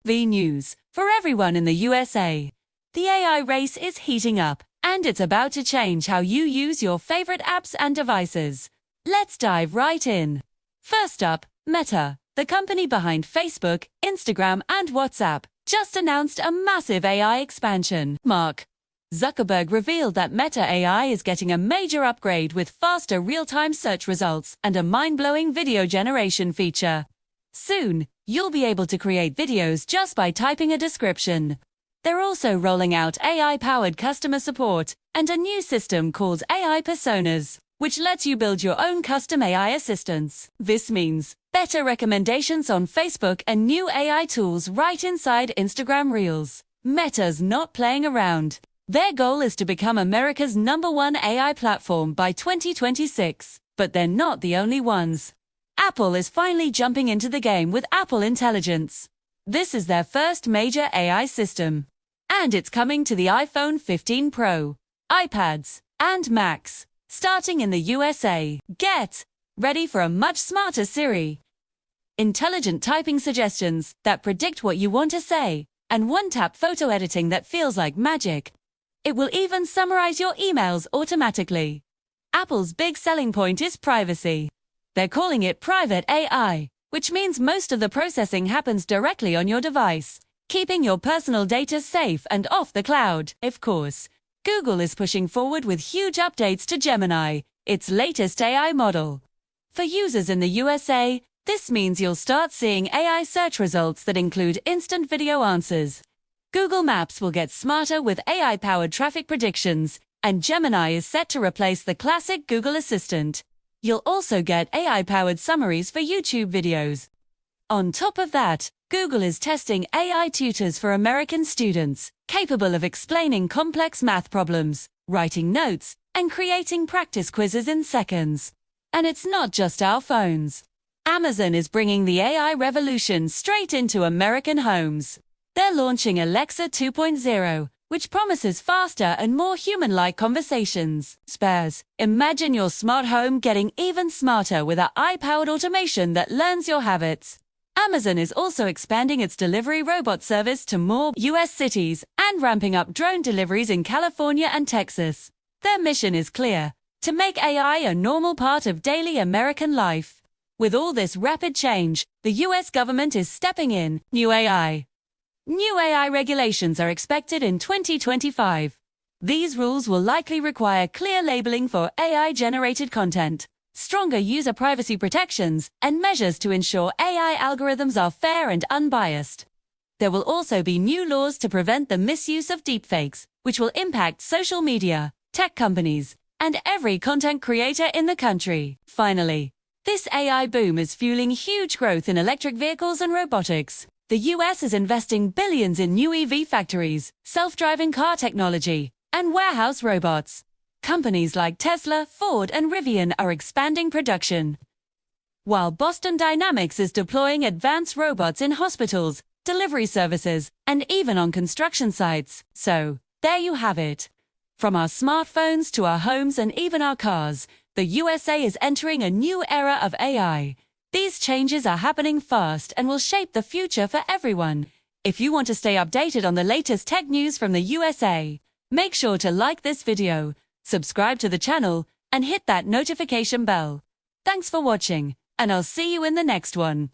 V News. For everyone in the USA, the AI race is heating up, and it's about to change how you use your favorite apps and devices. Let's dive right in. First up, Meta, the company behind Facebook, Instagram, and WhatsApp, just announced a massive AI expansion. Mark Zuckerberg revealed that Meta AI is getting a major upgrade with faster real-time search results and a mind-blowing video generation feature. Soon, you'll be able to create videos just by typing a description. They're also rolling out AI-powered customer support and a new system called AI Personas, which lets you build your own custom AI assistants. This means better recommendations on Facebook and new AI tools right inside Instagram Reels. Meta's not playing around. Their goal is to become America's #1 AI platform by 2026. But they're not the only ones. Apple is finally jumping into the game with Apple Intelligence. This is their first major AI system. And it's coming to the iPhone 15 Pro, iPads, and Macs, starting in the USA. Get ready for a much smarter Siri. Intelligent typing suggestions that predict what you want to say, and one-tap photo editing that feels like magic. It will even summarize your emails automatically. Apple's big selling point is privacy. They're calling it private AI, which means most of the processing happens directly on your device, keeping your personal data safe and off the cloud. Of course, Google is pushing forward with huge updates to Gemini, its latest AI model. For users in the USA, this means you'll start seeing AI search results that include instant video answers. Google Maps will get smarter with AI-powered traffic predictions, and Gemini is set to replace the classic Google Assistant. You'll also get AI-powered summaries for YouTube videos. On top of that, Google is testing AI tutors for American students, capable of explaining complex math problems, writing notes, and creating practice quizzes in seconds. And it's not just our phones. Amazon is bringing the AI revolution straight into American homes. They're launching Alexa 2.0, which promises faster and more human-like conversations. Spares. Imagine your smart home getting even smarter with AI-powered automation that learns your habits. Amazon is also expanding its delivery robot service to more U.S. cities and ramping up drone deliveries in California and Texas. Their mission is clear: to make AI a normal part of daily American life. With all this rapid change, the U.S. government is stepping in. New AI regulations are expected in 2025. These rules will likely require clear labeling for AI-generated content, stronger user privacy protections, and measures to ensure AI algorithms are fair and unbiased. There will also be new laws to prevent the misuse of deepfakes, which will impact social media, tech companies, and every content creator in the country. Finally, this AI boom is fueling huge growth in electric vehicles and robotics. The US is investing billions in new EV factories, self-driving car technology, and warehouse robots. Companies like Tesla, Ford, and Rivian are expanding production, while Boston Dynamics is deploying advanced robots in hospitals, delivery services, and even on construction sites. So, there you have it. From our smartphones to our homes and even our cars, the USA is entering a new era of AI. These changes are happening fast and will shape the future for everyone. If you want to stay updated on the latest tech news from the USA, make sure to like this video, subscribe to the channel, and hit that notification bell. Thanks for watching, and I'll see you in the next one.